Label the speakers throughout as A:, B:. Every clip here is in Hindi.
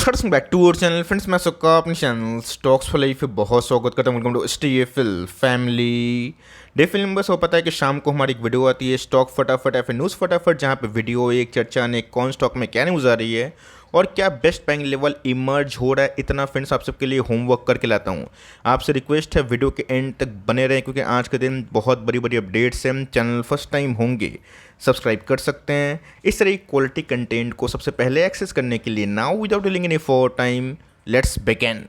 A: नमस्कार back to our channel friends. मैं सबका अपने चैनल स्टॉक्स फॉर लाइफ पे बहुत स्वागत करता हूँ। Welcome to STFL family. डे फिल्म बस वो पता है कि शाम को हमारी एक वीडियो आती है स्टॉक फटाफट या फिर न्यूज़ फटाफट, जहाँ पे वीडियो एक चर्चा ने कौन स्टॉक में क्या न्यूज़ आ रही है और क्या बेस्ट बाइंग लेवल इमर्ज हो रहा है। इतना फ्रेंड्स आप सबके लिए होमवर्क करके लाता हूँ। आपसे रिक्वेस्ट है वीडियो के एंड तक बने रहें, क्योंकि आज के दिन बहुत बड़ी बड़ी अपडेट्स हैं। चैनल फर्स्ट टाइम होंगे सब्सक्राइब कर सकते हैं इस तरह की क्वालिटी कंटेंट को सबसे पहले एक्सेस करने के लिए। Now without dealing any for time let's begin.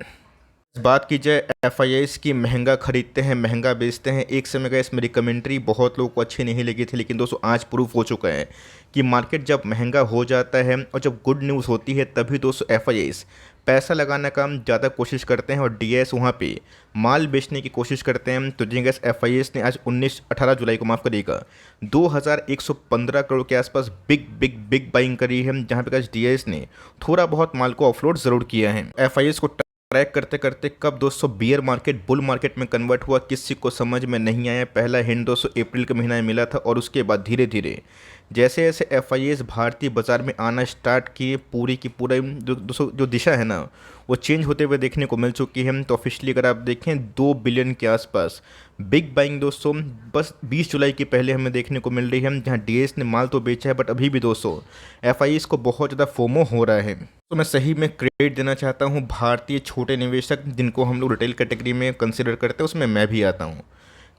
A: बात की जाए FIIs की, महंगा खरीदते हैं महंगा बेचते हैं। एक समय का मेरी कमेंट्री बहुत लोगों को अच्छी नहीं लगी थी, लेकिन दोस्तों आज प्रूफ हो चुका है कि मार्केट जब महंगा हो जाता है और जब गुड न्यूज़ होती है तभी दोस्तों FIIs पैसा लगाने का ज़्यादा कोशिश करते हैं और DIs वहाँ पे माल बेचने की कोशिश करते हैं। तो जी गैस FIIs ने आज 18 जुलाई को माफ़ करिएगा 2115 करोड़ के आसपास बिग बिग बिग बाइंग करी है, जहाँ पे गैस DIs ने थोड़ा बहुत माल को ऑफलोड ज़रूर किया है। FIIs को ट्रैक करते करते कब दोस्तों बियर मार्केट बुल मार्केट में कन्वर्ट हुआ किसी को समझ में नहीं आया। पहला हिंट दोस्तों अप्रैल के महीना में मिला था और उसके बाद धीरे धीरे जैसे जैसे FIIs भारतीय बाजार में आना स्टार्ट किए, पूरी की पूरा दोस्तों जो दिशा है ना वो चेंज होते हुए देखने को मिल चुकी है। तो ऑफिशियली अगर आप देखें 2 बिलियन के आसपास बिग बाइंग दोस्तों बस 20 जुलाई के पहले हमें देखने को मिल रही है, जहां DIs ने माल तो बेचा है बट अभी भी दोस्तों FIIs को बहुत ज़्यादा फोमो हो रहा है। तो मैं सही में क्रेडिट देना चाहता हूं भारतीय छोटे निवेशक जिनको हम लोग रिटेल कैटेगरी में कंसिडर करते हैं, उसमें मैं भी आता हूं।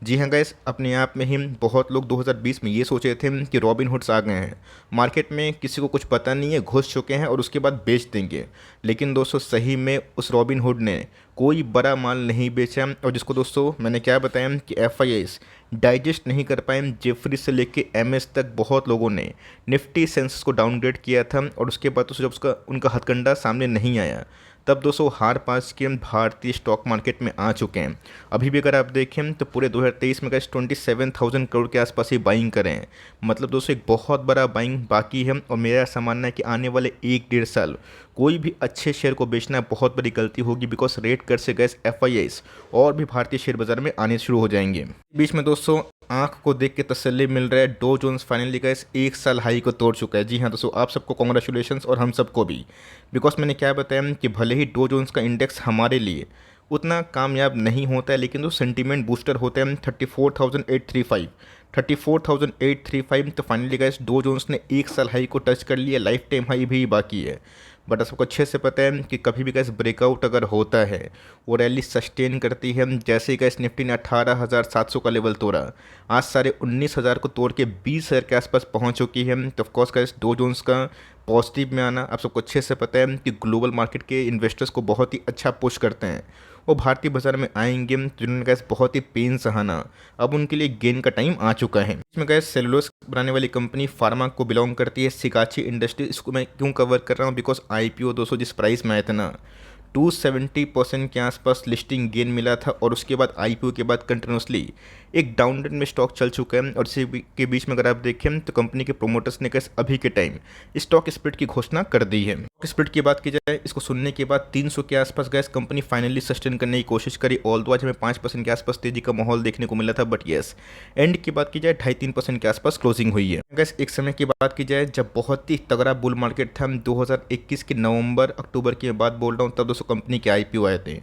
A: जी हाँ गाइस, अपने आप में ही बहुत लोग 2020 में ये सोचे थे कि रॉबिनहुड्स आ गए हैं मार्केट में, किसी को कुछ पता नहीं है, घुस चुके हैं और उसके बाद बेच देंगे। लेकिन दोस्तों सही में उस रॉबिनहुड ने कोई बड़ा माल नहीं बेचा, और जिसको दोस्तों मैंने क्या बताया कि FIIs डाइजेस्ट नहीं कर पाए। जेफरी से लेके MS तक बहुत लोगों ने निफ्टी सेंसेक्स को डाउनग्रेड किया था और उसके बाद दोस्तों जब उसका उनका हथकंडा सामने नहीं आया तब दोस्तों हार पास के भारतीय स्टॉक मार्केट में आ चुके हैं। अभी भी अगर आप देखें तो पूरे 2023 में गैस 27,000 करोड़ के आसपास ही बाइंग करें, मतलब दोस्तों एक बहुत बड़ा बाइंग बाकी है। और मेरा ऐसा मानना है कि आने वाले 1-1.5 साल कोई भी अच्छे शेयर को बेचना बहुत बड़ी गलती होगी, बिकॉज रेट कट से गैस FIIs और भी भारतीय शेयर बाजार में आने शुरू हो जाएंगे। बीच में दोस्तों आंख को देख के तसल्ली मिल रहा है, डो जोन्स फाइनली गैस 1 साल हाई को तोड़ चुका है। जी हाँ दोस्तों, आप सबको कॉन्ग्रेचुलेशंस और हम सबको भी, बिकॉज मैंने क्या बताया कि भले ही डो जोन्स का इंडेक्स हमारे लिए उतना कामयाब नहीं होता है, लेकिन जो सेंटीमेंट बूस्टर होते हैं 34,835 तो फाइनली गैस डो जोन्स ने 1 साल हाई को टच कर लिया। लाइफ टाइम हाई भी बाकी है, बट सबको अच्छे से पता है कि कभी भी गैस ब्रेकआउट अगर होता है वो रैली सस्टेन करती है। जैसे ही गैस निफ्टी ने 18,700 का लेवल तोड़ा, आज साढ़े 19,000 को तोड़ के 20,000 के आसपास पहुंच चुकी है। तो ऑफकोर्स गैस डो जोन्स का पॉजिटिव में आना आप सबको अच्छे से पता है कि ग्लोबल मार्केट के इन्वेस्टर्स को बहुत ही अच्छा पुश करते हैं। वो भारतीय बाजार में आएंगे जिन्होंने गैस बहुत ही पेन सहाना, अब उनके लिए गेन का टाइम आ चुका है। इसमें गैस सेलुलोज बनाने वाली कंपनी फार्मा को बिलोंग करती है, सिकाची इंडस्ट्री। इसको मैं क्यों कवर कर रहा हूँ, बिकॉज IPO दोस्तों जिस प्राइस में आया था ना 270% के आसपास लिस्टिंग गेन मिला था, और उसके बाद IPO के बाद कंटिन्यूसली एक डाउनट्रेंड में स्टॉक चल चुका है। और इसी के बीच में अगर आप देखें तो कंपनी के प्रोमोटर्स ने कैसे अभी के टाइम स्टॉक स्प्लिट की घोषणा कर दी है। स्टॉक स्प्लिट की बात की जाए, इसको सुनने के बाद 300 के आसपास गैस कंपनी फाइनली सस्टेन करने की कोशिश करी। ऑल्दो आज हमें 5% के आसपास तेजी का माहौल देखने को मिला था, बट येस एंड की बात की जाए 2.5-3% के आसपास क्लोजिंग हुई है। गैस एक समय की बात की जाए जब बहुत ही तगड़ा बुल मार्केट था, 2021 के नवंबर अक्टूबर की बात बोल रहा हूँ, तब दोस्तों कंपनी के IPO आए थे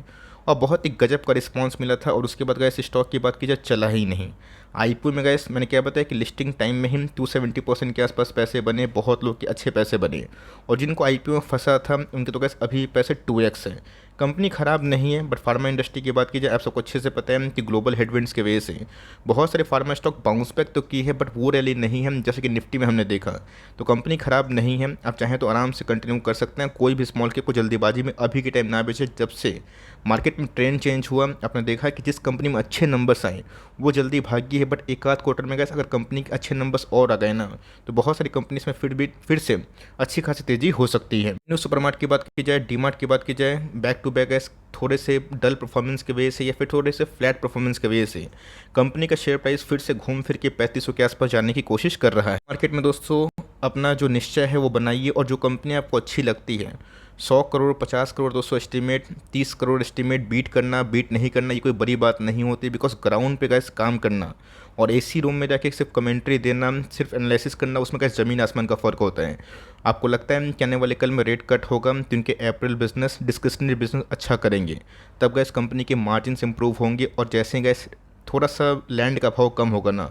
A: और बहुत ही गजब का रिस्पांस मिला था। और उसके बाद गैस स्टॉक की बात की जाए चला ही नहीं। IPO में गैस मैंने क्या बताया कि लिस्टिंग टाइम में ही 270% के आसपास पैसे बने, बहुत लोग के अच्छे पैसे बने, और जिनको IPO में फंसा था उनके तो गैस अभी पैसे 2x है। कंपनी ख़राब नहीं है, बट फार्मा इंडस्ट्री की बात की जाए आप सबको अच्छे से पता है कि ग्लोबल हेडविंड्स की वजह से बहुत सारे फार्मा स्टॉक बाउंस बैक तो की है, बट वो रैली नहीं है जैसे कि निफ्टी में हमने देखा। तो कंपनी ख़राब नहीं है, आप चाहें तो आराम से कंटिन्यू कर सकते हैं। कोई भी स्मॉल कैप को जल्दीबाजी में अभी के टाइम ना बेचे। जब से मार्केट में ट्रेंड चेंज हुआ आपने देखा कि जिस कंपनी में अच्छे नंबर्स आए वो जल्दी भागी है, बट एक आध क्वार्टर में गैस अगर कंपनी के अच्छे नंबर्स और आ गए ना तो बहुत सारी कंपनीज में फिर से अच्छी खासी तेज़ी हो सकती है। न्यू सुपरमार्ट की बात की जाए, डीमार्ट की बात की जाए, बैक टू बैक गैस थोड़े से डल परफॉर्मेंस की वजह से या फिर थोड़े से फ्लैट परफॉर्मेंस की वजह से कंपनी का शेयर प्राइस फिर से घूम फिर के 3500 के आसपास जाने की कोशिश कर रहा है। मार्केट में दोस्तों अपना जो निश्चय है वो बनाइए और जो कंपनी आपको अच्छी लगती है 100 crore 50 crore 200 estimate 30 crore estimate beat करना बीट नहीं करना ये कोई बड़ी बात नहीं होती, बिकॉज ग्राउंड पे गैस काम करना और एसी रूम में जाके सिर्फ कमेंट्री देना, सिर्फ एनालिसिस करना, उसमें गैस ज़मीन आसमान का फ़र्क होता है। आपको लगता है कि आने वाले कल में रेट कट होगा तो इनके अप्रैल बिजनेस डिस्क्रिशनरी बिजनेस अच्छा करेंगे, तब गैस कंपनी के मार्जिन इंप्रूव होंगे और जैसे गैस थोड़ा सा लैंड का भाव कम होगा ना,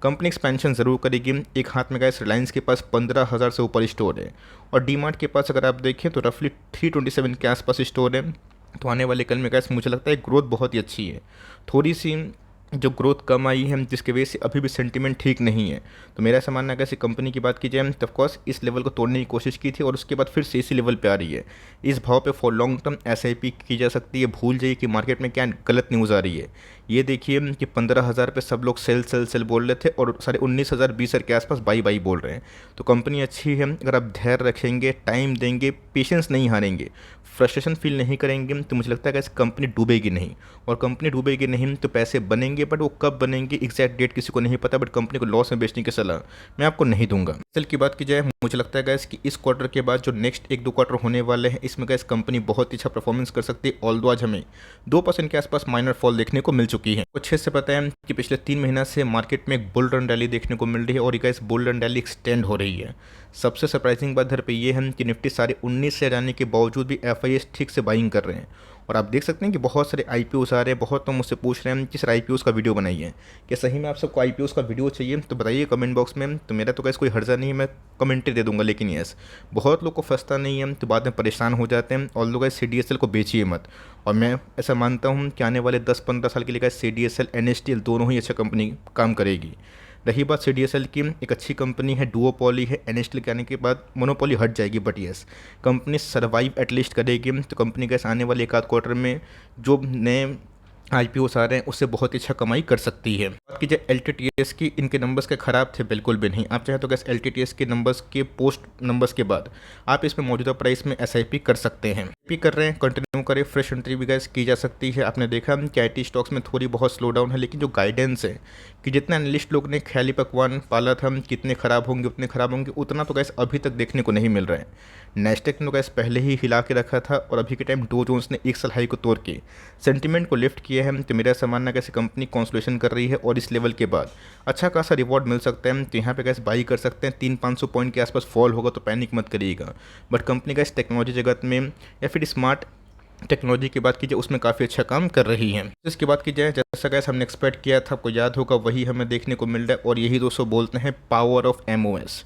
A: कंपनी एक्सपेंशन ज़रूर करेगी। एक हाथ में गैस रिलायंस के पास 15,000 से ऊपर स्टोर है और डीमार्ट के पास अगर आप देखें तो रफली 327 के आसपास स्टोर है। तो आने वाले कल में गैस मुझे लगता है ग्रोथ बहुत ही अच्छी है। थोड़ी सी जो ग्रोथ कम आई है जिसकी वजह से अभी भी सेंटीमेंट ठीक नहीं है। तो मेरा ऐसा मानना है कि ऐसी कंपनी की बात की जाए तो ऑफकोर्स इस लेवल को तोड़ने की कोशिश की थी और उसके बाद फिर से इसी लेवल पे आ रही है। इस भाव पे फॉर लॉन्ग टर्म एसआईपी की जा सकती है। भूल जाइए कि मार्केट में क्या गलत न्यूज़ आ रही है। ये देखिए कि 15,000 पे सब लोग सेल सेल सेल बोल रहे थे और साढ़े 19,000 20,000 के आसपास बाई बाई बोल रहे हैं। तो कंपनी अच्छी है, अगर आप धैर्य रखेंगे, टाइम देंगे, पेशेंस नहीं हारेंगे, फ्रस्ट्रेशन फील नहीं करेंगे तो मुझे लगता है कि ऐसी कंपनी डूबेगी नहीं। और कंपनी डूबेगी नहीं तो पैसे बनेंगे, बट वो कब बनेंगे एग्जैक्ट डेट किसी को नहीं पता, बट कंपनी को लॉस में बेचने की सलाह मैं आपको नहीं दूंगा। सेल की बात की जाए मुझे लगता है गैस कि इस क्वार्टर के बाद जो नेक्स्ट 1-2 क्वार्टर होने वाले हैं इसमें गैस कंपनी बहुत ही अच्छा परफॉर्मेंस कर सकती है। ऑल्दो आज हमें 2% के आसपास माइनर फॉल देखने को मिल चुकी है। अच्छे से पता है कि पिछले 3 महीना से मार्केट में एक बुल रन रैली देखने को मिल रही है और ये gas bull run rally extend हो रही है। सबसे सरप्राइजिंग बात इधर पे ये है कि निफ्टी साढ़े 19 से जाने के बावजूद भी एफआईएस ठीक से बाइंग कर रहे हैं। और आप देख सकते हैं कि बहुत सारे आईपीओस आ रहे हैं। बहुत तो मुझसे पूछ रहे हैं कि सर आईपीओस का वीडियो बनाइए, क्या सही में आप सबको आईपीओस का वीडियो चाहिए तो बताइए कमेंट बॉक्स में। तो मेरा तो कैसे कोई हर्जा नहीं है, मैं कमेंट्री दे दूंगा। लेकिन यस, बहुत लोग को फंसता नहीं है तो बाद में परेशान हो जाते हैं। और लोग सीडीएसएल को बेचिए मत। और मैं ऐसा मानता हूँ कि आने वाले 10-15 साल के लिए सीडीएसएल एनएसटीएल दोनों ही अच्छा कंपनी काम करेगी। रही बात सीडीएसएल की, एक अच्छी कंपनी है, डुओपॉली है, एनएसटीएल के आने के बाद मोनोपॉली हट जाएगी, but yes company survive at least करेगी। तो कंपनी का आने वाले एक आध क्वार्टर में जो नए आईपीओस आ रहे हैं उससे बहुत ही अच्छा कमाई कर सकती है। बात की जाए एलटीटीएस की, इनके नंबर्स के ख़राब थे बिल्कुल भी नहीं। आप चाहे तो गैस एलटीटीएस के नंबर्स के पोस्ट नंबर्स के बाद आप इसमें मौजूदा प्राइस में एसआईपी कर सकते हैं। पी कर रहे हैं, कंटिन्यू करें, फ्रेश एंट्री भी गैस की जा सकती है। आपने देखा कि आईटी स्टॉक्स में थोड़ी बहुत स्लो डाउन है, लेकिन जो गाइडेंस है कि जितना एनालिस्ट लोग ने ख्याली पकवान पाला था कितने ख़राब होंगे उतने ख़राब होंगे, उतना तो गैस अभी तक देखने को नहीं मिल रहा है। नेस्टेक ने तो गैस पहले ही हिला के रखा था और अभी के टाइम डो जोन्स ने 1 साल हाई को तोड़ के सेंटीमेंट को लिफ्ट किया है। तो मेरा सामान्य कैसे कंपनी कॉन्सोलेशन कर रही है और इस लेवल के बाद अच्छा खासा रिवॉर्ड मिल सकता है। तो यहाँ पे गैस बाई कर सकते हैं। 300-500 पॉइंट के आसपास फॉल होगा तो पैनिक मत करिएगा। बट कंपनी का इस टेक्नोलॉजी जगत में या फिर स्मार्ट टेक्नोलॉजी की बात की जाए उसमें काफ़ी अच्छा काम कर रही है। इसकी बात की जाए जैसा गैस हमने एक्सपेक्ट किया था, आपको याद होगा, वही हमें देखने को मिल रहा है। और यही दोस्तों बोलते हैं power of MOS,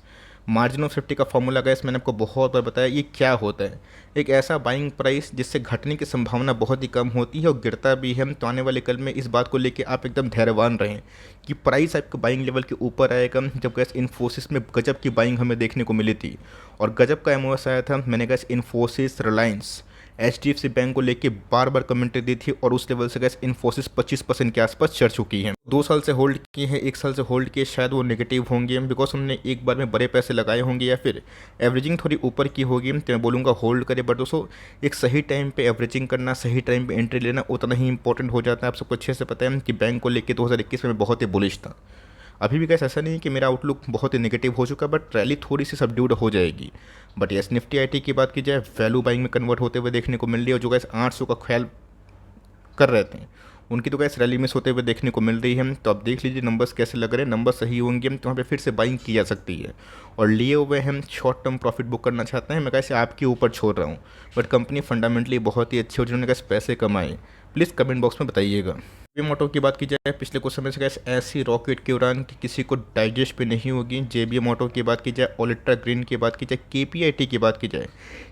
A: margin of safety का फॉर्मूला। गैस मैंने आपको बहुत बार बताया ये क्या होता है। एक ऐसा बाइंग प्राइस जिससे घटने की संभावना बहुत ही कम होती है और गिरता भी है। तो आने वाले कल में इस बात को लेके आप एकदम धैर्यवान रहें कि प्राइस आपके बाइंग लेवल के ऊपर आएगा। जब गैस इन्फोसिस में गजब की बाइंग हमें देखने को मिली थी और गजब का एमओएस आया था, मैंने gas Infosys, Reliance, HDFC bank को लेके बार बार कमेंट्री दी थी और उस लेवल से गैस इन्फोसिस 25% के आसपास चढ़ चुकी है। 2 साल से होल्ड किए हैं, 1 साल से होल्ड किए, शायद वो नेगेटिव होंगे बिकॉज हमने एक बार में बड़े पैसे लगाए होंगे या फिर एवरेजिंग थोड़ी ऊपर की होगी। तो मैं बोलूँगा होल्ड करें। बट दोस्तों एक सही टाइम पे एवरेजिंग करना, सही टाइम पे एंट्री लेना उतना ही इंपॉर्टेंट हो जाता है। आप सबको अच्छे से पता है कि बैंक को लेकर 2021 में बहुत ही बुलिश था। अभी भी कैसे ऐसा नहीं कि मेरा आउटलुक बहुत ही नेगेटिव हो चुका, बट रैली थोड़ी सी सबड्यूड हो जाएगी। बट यस, निफ्टी आईटी की बात की जाए वैल्यू बाइंग में कन्वर्ट होते हुए देखने को मिल रही है। और जो गैस 800 का ख्याल कर रहे थे उनकी तो गैस रैली मिस होते हुए देखने को मिल रही है। तो आप देख लीजिए नंबर्स कैसे लग रहे हैं। नंबर सही होंगे तो वहाँ पे फिर से बाइंग की जा सकती है। और लिए हुए हम शॉर्ट टर्म प्रॉफिट बुक करना चाहते हैं, मैं कैसे आपके ऊपर छोड़ रहा हूँ। बट कंपनी फंडामेंटली बहुत ही अच्छी हो, जिन्होंने कैसे पैसे कमाए प्लीज़ कमेंट बॉक्स में बताइएगा। जेबी मोटो की बात की जाए पिछले कुछ समय से गैस ऐसी रॉकेट की उड़ान कि किसी को डाइजेस्ट पे नहीं होगी। जेबी मोटो की बात की जाए, ओलिट्रा ग्रीन की बात की जाए, केपीआईटी की बात की जाए,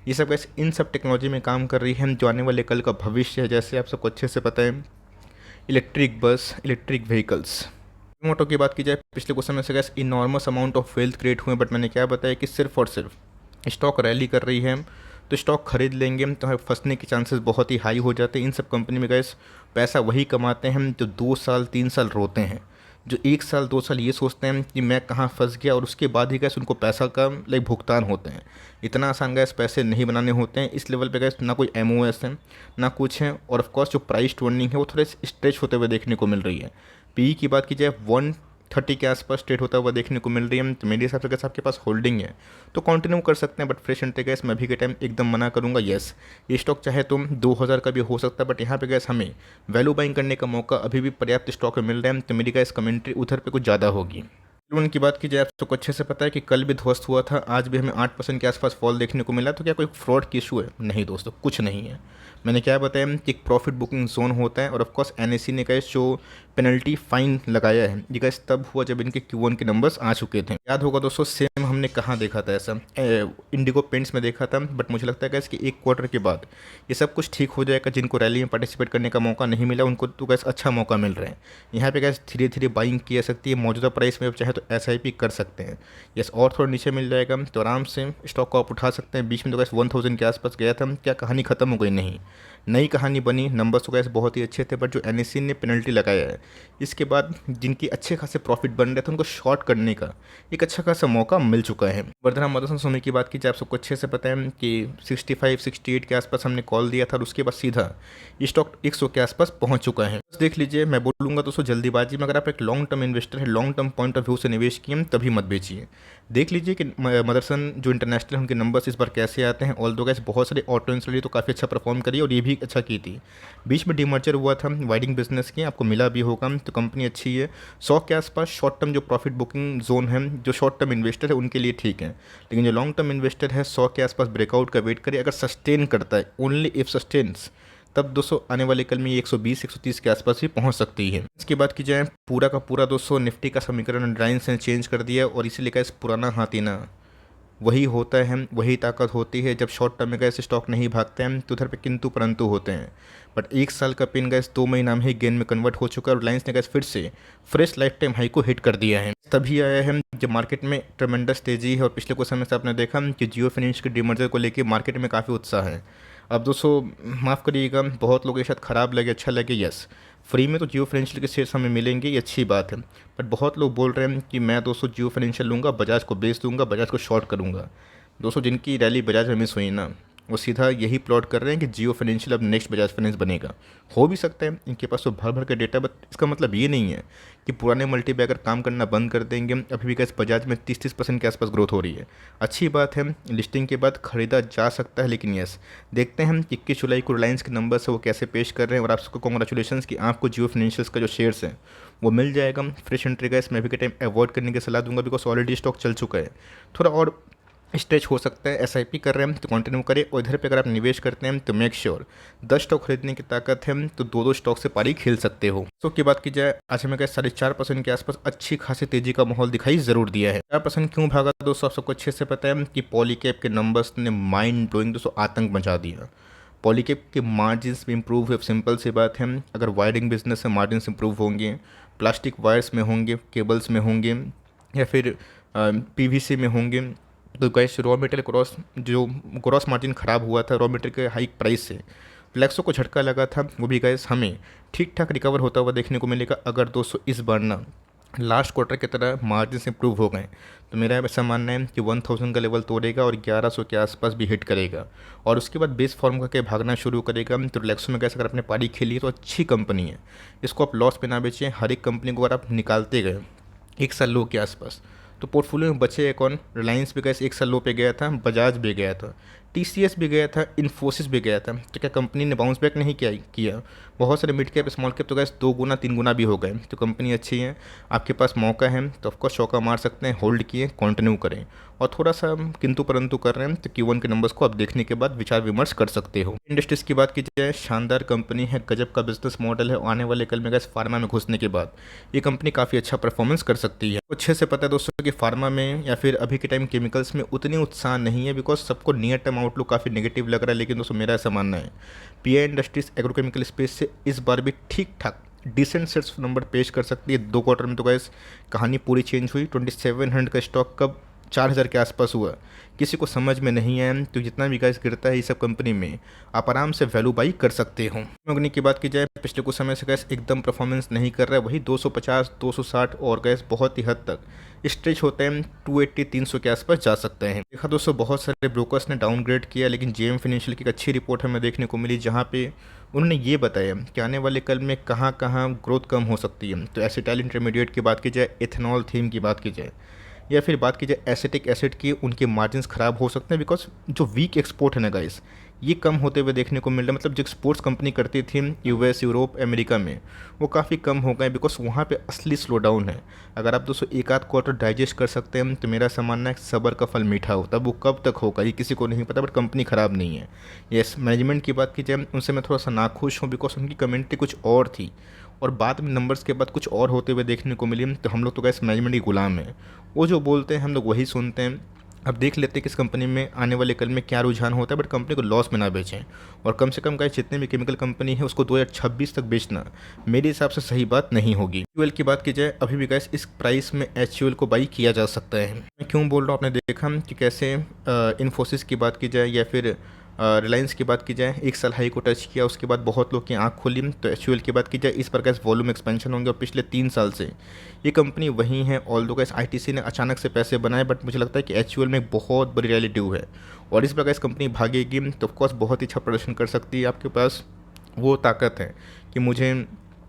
A: ये सब गैस इन सब टेक्नोलॉजी में काम कर रही है जो आने वाले कल का भविष्य है। जैसे आप सबको अच्छे से पता है इलेक्ट्रिक बस, इलेक्ट्रिक व्हीकल्स। मोटो की बात की जाए पिछले कुछ समय से gas enormous amount of wealth create हुए, बट मैंने क्या बताया कि सिर्फ और सिर्फ स्टॉक रैली कर रही है तो स्टॉक खरीद लेंगे तो हमें फंसने के चांसेस बहुत ही हाई हो जाते हैं। इन सब कंपनी में गैस पैसा वही कमाते हैं जो 2 साल 3 साल रोते हैं, जो 1 साल 2 साल ये सोचते हैं कि मैं कहाँ फंस गया, और उसके बाद ही गैस उनको पैसा का भुगतान होते हैं। इतना आसान गैस पैसे नहीं बनाने होते हैं। इस लेवल पे गैस ना कोई एमओएस है ना कुछ है। और ऑफकोर्स जो प्राइस टू अर्निंग है वो थोड़े स्ट्रेच होते हुए देखने को मिल रही है। पी की बात की जाए 30 के आसपास ट्रेड होता हुआ देखने को मिल रही है। तो मेरे हिसाब से गैस आपके पास होल्डिंग है तो कंटिन्यू कर सकते हैं, बट फ्रेश एंट्री गैस मैं अभी के टाइम एकदम मना करूँगा। येस, ये स्टॉक चाहे तो 2000 का भी हो सकता है, बट यहाँ पे गैस हमें वैल्यू बाइंग करने का मौका अभी भी पर्याप्त स्टॉक में मिल रहा है। तो मेरी गैस कमेंट्री उधर पे कुछ ज़्यादा होगी। लोन की बात की जाए आप सबको अच्छे से पता है कि कल भी ध्वस्त हुआ था, आज भी हमें 8% के आसपास फॉल देखने को मिला। तो क्या कोई फ्रॉड की इशू है? नहीं दोस्तों, कुछ नहीं है। मैंने क्या बताया कि एक प्रॉफिट बुकिंग जोन होता है, और ऑफकोर्स एनएससी ने गाइस जो पेनल्टी फाइन लगाया है ये गाइस तब हुआ जब इनके Q1 के नंबर्स आ चुके थे। याद होगा दोस्तों, सेम हमने कहाँ देखा था ऐसा, इंडिगो पेंट्स में देखा था। बट मुझे लगता है गाइस कि 1 क्वार्टर के बाद ये सब कुछ ठीक हो जाएगा। जिनको रैली में पार्टिसिपेट करने का मौका नहीं मिला उनको तो गाइस अच्छा मौका मिल रहा है। यहाँ पे गाइस धीरे धीरे बाइंग की जा सकती है, मौजूदा प्राइस में चाहे तो SIP कर सकते हैं। यस, और थोड़ा नीचे मिल जाएगा तो आराम से स्टॉक को आप उठा सकते हैं। बीच में तो गाइस 1000 के आसपास गया था, क्या कहानी खत्म हो गई? नहीं, नई कहानी बनी। नंबर्स तो गाइस बहुत ही अच्छे थे, बट जो NSE ने पेनल्टी लगाया है इसके बाद जिनकी अच्छे खासे प्रॉफिट बन रहे थे उनको शॉर्ट करने का एक अच्छा खासा मौका मिल चुका है। वर्धना मदरसन स्वामी की बात की जाए आप सबको अच्छे से पता है कि 65-68 के आसपास हमने कॉल दिया था, और उसके बाद सीधा ये स्टॉक 100 के आसपास पहुंच चुका है। बस देख लीजिए, मैं बोलूँगा दोस्तों जल्दीबाजी में अगर आप एक लॉन्ग टर्म इन्वेस्टर है, long term point of view से निवेश किए तभी मत बेचिए। देख लीजिए कि मदरसन जो इंटरनेशनल उनके नंबर्स इस बार कैसे आते हैं। ऑल दो गाइस बहुत सारे ऑटो इंसली तो काफ़ी अच्छा परफॉर्म करी और ये भी अच्छा की थी। बीच में डीमर्जर हुआ था वाइडिंग बिजनेस की, आपको मिला भी होगा, तो कंपनी अच्छी है। 100 के आसपास शॉर्ट टर्म जो प्रॉफिट बुकिंग जोन है, जो शॉर्ट टर्म इन्वेस्टर है उनके लिए ठीक है, लेकिन जो लॉन्ग टर्म इन्वेस्टर है 100 के आसपास ब्रेकआउट का वेट करे। अगर सस्टेन करता है, ओनली इफ सस्टेन्स, तब 200 आने वाले कल में ये 120-130 के आसपास भी पहुंच सकती है। इसके बाद की जाए पूरा का पूरा 200 निफ्टी का समीकरण रिलायंस ने चेंज कर दिया, और इसीलिए का इस पुराना हाथीना वही होता है, वही ताकत होती है। जब शॉर्ट टर्म में गैस स्टॉक नहीं भागते हैं तो उधर पे किंतु परंतु होते हैं। बट 1 साल का पिन गैस 2 महीना में ही गेन में कन्वर्ट हो चुका है, और रिलायंस ने गैस फिर से फ्रेश लाइफ टाइम हाई को हिट कर दिया है। तभी आया है जब मार्केट में ट्रेमेंडस तेजी है, और पिछले कुछ समय से आपने देखा कि जियो फिनिंश के डीमर्जर को लेकर मार्केट में काफ़ी उत्साह है। अब दोस्तों माफ़ करिएगा, बहुत लोगों के साथ ख़राब लगे अच्छा लगे, यस फ्री में तो जियो फाइनेंशियल के शेयर्स हमें मिलेंगे, ये अच्छी बात है। बट बहुत लोग बोल रहे हैं कि मैं दोस्तों जियो फाइनेंशियल लूँगा, बजाज को बेच दूँगा, बजाज को शॉर्ट करूँगा। दोस्तों जिनकी रैली बजाज में मिस हुई ना, वो सीधा यही प्लॉट कर रहे हैं कि जियो फाइनेंशियल अब नेक्स्ट बजाज फाइनेंस बनेगा। हो भी सकता है, इनके पास तो भर भर के डेटा, बट इसका मतलब ये नहीं है कि पुराने मल्टी बैगर काम करना बंद कर देंगे। अभी भी कैसे बजाज में 30% के आसपास ग्रोथ हो रही है, अच्छी बात है। लिस्टिंग के बाद खरीदा जा सकता है, लेकिन यस देखते हैं 21 जुलाई को रिलायंस के नंबर से वो कैसे पेश कर रहे हैं। और आप सबको कॉन्ग्रेचुलेशन कि आपको जियो फाइनेंशियल्स का जो शेयर्स है वो मिल जाएगा। फ्रेश एंट्री गैस मैं भी के टाइम अवॉइड करने की सलाह दूंगा, बिकॉज ऑलरेडी स्टॉक चल चुका है। थोड़ा और स्ट्रेच हो सकता है, SIP कर रहे हैं तो कंटिन्यू करें। और इधर पे अगर आप निवेश करते हैं तो मेक श्योर 10 स्टॉक खरीदने की ताकत है तो 2-2 स्टॉक से पारी खेल सकते हो। तो की बात की जाए, आज हमें 4.5% के आसपास अच्छी खासी तेजी का माहौल दिखाई जरूर दिया है। 4% क्यों भागा दोस्तों आप सबको अच्छे से पता है कि पॉलीकैब के नंबर्स ने माइंड ब्लोइंग दोस्तों आतंक मचा दिया। पॉलीकैब के मार्जिन्स भी इंप्रूव हुए, सिंपल सी बात है। अगर वायरिंग बिजनेस में मार्जिन्स इंप्रूव होंगे, प्लास्टिक वायर्स में होंगे, केबल्स में होंगे, या फिर PVC में होंगे, तो gas raw material gross margin ख़राब हुआ था रॉ मटेरियल के हाई प्राइस से, फ्लैक्सो को झटका लगा था, वो भी गैस हमें ठीक ठाक रिकवर होता हुआ देखने को मिलेगा। अगर दोस्तों इस बार ना लास्ट क्वार्टर की तरह मार्जिन इंप्रूव हो गए तो मेरा ऐसा मानना है कि 1000 का लेवल तोड़ेगा और 1100 के आसपास भी हिट करेगा, और उसके बाद बेस फॉर्म करके भागना शुरू करेगा। तो रिलैक्सो में गैस अगर आपने पारी खेली है तो अच्छी कंपनी है, इसको आप लॉस पे ना बेचें। हर एक कंपनी को अगर आप निकालते गए 1 साल लो के आसपास तो पोर्टफोलियो में बचे कौन? रिलायंस भी गैस 1 साल लो पे गया था, बजाज भी गया था, TCS भी गया था, इन्फोसिस भी गया था। तो क्या कंपनी ने बाउंस बैक नहीं किया? बहुत सारे मिड कैप स्मॉल कैप तो गैस 2 गुना 3 गुना भी हो गए। तो कंपनी अच्छी है, आपके पास मौका है तो ऑफकोर्स चौका मार सकते हैं, होल्ड किए कंटिन्यू करें। और थोड़ा सा किंतु परंतु कर रहे हैं तो Q1 के नंबर्स को आप देखने के बाद विचार विमर्श कर सकते हो। इंडस्ट्रीज की बात की जाए, शानदार कंपनी है, गजब का बिजनेस मॉडल है। आने वाले कल में गैस फार्मा में घुसने के बाद ये कंपनी काफ़ी अच्छा परफॉर्मेंस कर सकती है। अच्छे से पता है दोस्तों कि फार्मा में या फिर अभी के टाइम केमिकल्स में उतनी उत्साह नहीं है, बिकॉज सबको नियर टर्म आउटलुक काफ़ी नेगेटिव लग रहा है। लेकिन दोस्तों मेरा ऐसा मानना है PI इंडस्ट्रीज एग्रोकेमिकल स्पेस से इस बार भी ठीक ठाक डिसेंट सेट्स नंबर पेश कर सकती है। 2 क्वार्टर में तो गैस कहानी पूरी चेंज हुई। 2700 का स्टॉक कब 4000 के आसपास हुआ। किसी को समझ में नहीं आया तो जितना भी गैस गिरता है इस सब कंपनी में आप आराम से वैल्यू बाई कर सकते हो। कंपनी की बात की जाए पिछले कुछ समय से गैस एकदम परफॉर्मेंस नहीं कर रहा है, वही 250 260 और गैस बहुत ही हद तक स्ट्रेच होते हैं 280 300 के आसपास जा सकते हैं। देखा दोस्तों बहुत सारे ब्रोकर्स ने डाउनग्रेड किया, लेकिन जेएम फाइनेंशियल की एक अच्छी रिपोर्ट हमें देखने को मिली जहाँ पे उन्होंने ये बताया कि आने वाले कल में कहाँ कहाँ ग्रोथ कम हो सकती है। तो एसिटाइल इंटरमीडिएट की बात की जाए, इथेनॉल थीम की बात की जाए, या फिर बात की जाए एसिटिक एसिड की, उनके मार्जिन्स ख़राब हो सकते हैं बिकॉज जो वीक एक्सपोर्ट है ना गाइस ये कम होते हुए देखने को मिल रहा है। मतलब जो एक्सपोर्ट्स कंपनी करती थी यूएस यूरोप अमेरिका में वो काफ़ी कम हो गए बिकॉज वहाँ पे असली स्लो डाउन है। अगर आप दोस्तों एक आध क्वार्टर डाइजेस्ट कर सकते हैं तो मेरा मानना है सब्र का फल मीठा होता है। वो कब तक होगा ये किसी को नहीं पता, बट कंपनी ख़राब नहीं है। यस, मैनेजमेंट की बात की जाए उनसे मैं थोड़ा सा नाखुश हूँ बिकॉज उनकी कमेंट्री कुछ और थी और बाद में नंबर्स के बाद कुछ और होते हुए देखने को मिली। तो हम लोग तो गैस मैनेजमेंट के गुलाम हैं, वो जो बोलते हैं हम लोग वही सुनते हैं। अब देख लेते हैं किस कंपनी में आने वाले कल में क्या रुझान होता है, बट कंपनी को लॉस में ना बेचें। और कम से कम गाइस जितने भी केमिकल कंपनी है उसको 2026 तक बेचना मेरे हिसाब से सही बात नहीं होगी। एचयूएल की बात की जाए अभी भी गाइस इस प्राइस में एचयूएल को बाई किया जा सकता है। मैं क्यों बोल रहा हूँ, आपने देखा कि कैसे इन्फोसिस की बात की जाए या फिर रिलायंस की बात की जाए एक साल हाई को टच किया, उसके बाद बहुत लोग की आंख खोली। तो एचयूएल की बात की जाए इस पर कैसे वॉल्यूम एक्सपेंशन होंगे और पिछले 3 साल से ये कंपनी वही है। ऑल दो कैसे आईटीसी ने अचानक से पैसे बनाए, बट मुझे लगता है कि एचयूएल में एक बहुत बड़ी रियलिटी है और इस प्रकार इस कंपनी भागेगी तो ऑफकोर्स बहुत ही अच्छा प्रदर्शन कर सकती है। आपके पास वो ताकत है कि मुझे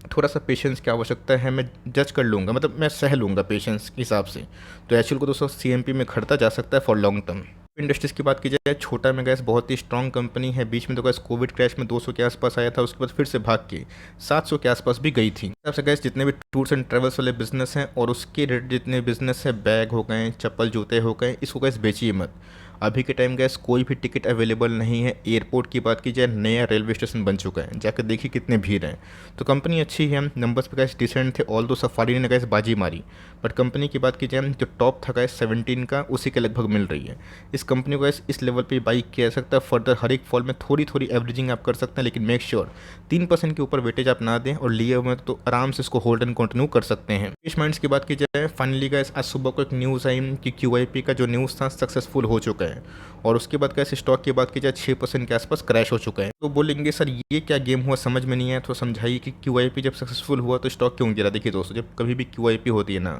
A: थोड़ा सा पेशेंस की आवश्यकता है, मैं जज कर लूँगा, मतलब मैं सह लूँगा पेशेंस के हिसाब से। तो एचयूएल को दोस्तों सीएमपी में खरीदा जा सकता है फॉर लॉन्ग टर्म। इंडस्ट्रीज की बात की जाए छोटा में गैस बहुत ही स्ट्रॉन्ग कंपनी है। बीच में तो गैस कोविड क्रैश में 200 के आसपास आया था, उसके बाद फिर से भाग के 700 के आसपास भी गई थी। सबसे गैस जितने भी टूर्स एंड ट्रेवल्स वाले बिजनेस हैं और उसके रिलेटेड जितने बिजनेस है, बैग हो गए, चप्पल जूते हो गए, इसको गैस बेचिए मत। अभी के टाइम गैस कोई भी टिकट अवेलेबल नहीं है। एयरपोर्ट की बात की जाए नया रेलवे स्टेशन बन चुका है, जाकर देखिए कितने भीड़ हैं। तो कंपनी अच्छी है, नंबर्स पे गैस डिसेंट थे, ऑल दो सफारी ने गैस बाजी मारी। बट कंपनी की बात की जाए जो टॉप था गैस 17 का उसी के लगभग मिल रही है। इस कंपनी को गैस इस लेवल पे बाई किया जा सकता है। फर्दर हर एक फॉल में थोड़ी थोड़ी एवरेजिंग आप कर सकते हैं, लेकिन मेक श्योर 3% के ऊपर वेटेज आप ना दें और लिए हुए तो आराम से इसको होल्ड एंड कंटिन्यू कर सकते हैं। फिश माइंड्स की बात की जाए फाइनली गैस आज सुबह को एक न्यूज़ आई कि क्यूआईपी का जो न्यूज़ था सक्सेसफुल हो चुका है और उसके बाद कैसे स्टॉक की बात की जाए 6% के आसपास क्रैश हो चुका है। तो बोलेंगे सर ये क्या गेम हुआ, समझ में नहीं आया, तो समझाइए कि क्यूआईपी जब सक्सेसफुल हुआ तो स्टॉक क्यों गिरा। देखिए दोस्तों जब कभी भी क्यूआईपी होती है ना,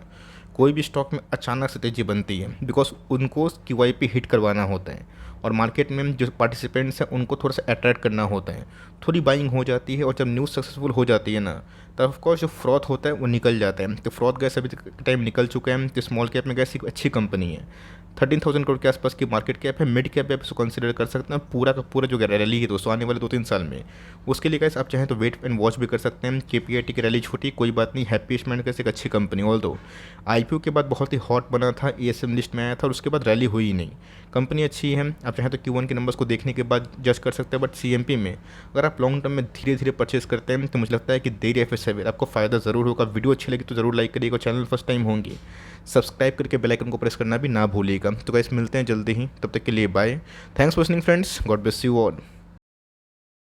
A: कोई भी स्टॉक में अचानक से तेज़ी बनती है बिकॉज उनको क्यूआईपी हिट करवाना होता है और मार्केट में जो पार्टिसिपेंट्स हैं उनको थोड़ा सा अट्रैक्ट करना होता है, थोड़ी बाइंग हो जाती है और जब न्यूज़ सक्सेसफुल हो जाती है ना तब ऑफकोर्स जो फ्रॉड होता है वो निकल जाता है। तो फ्रॉड गैस अभी टाइम निकल चुका है। तो स्मॉल कैप में गैस एक अच्छी कंपनी है, 13,000 करोड़ के आसपास की मार्केट कैप है। मिड कैप भी आप इसको कंसिडर कर सकते हैं। पूरा का पूरा जो रैली है दोस्तों आने वाले 2-3 साल में उसके लिए गैस आप चाहें तो वेट एंड वॉच भी कर सकते हैं। केपीआईटी की रैली छोटी कोई बात नहीं, हैप्पीएस्ट माइंड कैसे एक अच्छी कंपनी ऑल दो आईपीओ के बाद बहुत ही हॉट बना था, एएसएम लिस्ट में आया था और उसके बाद रैली हुई ही नहीं। कंपनी अच्छी है, आप चाहें तो Q1 के नंबर्स को देखने के बाद जज कर सकते हैं। बट सीएमपी में अगर आप लॉन्ग टर्म में धीरे धीरे परचेस करते हैं तो मुझे लगता है कि देर या फिर सवेर आपको फ़ायदा ज़रूर होगा। वीडियो अच्छी लगी तो ज़रूर लाइक करिएगा, चैनल फर्स्ट टाइम होंगे सब्सक्राइब करके बेल आइकन को प्रेस करना भी ना भूलिएगा। तो गाइस मिलते हैं जल्दी ही, तब तक के लिए bye. Thanks for listening friends, God bless you all.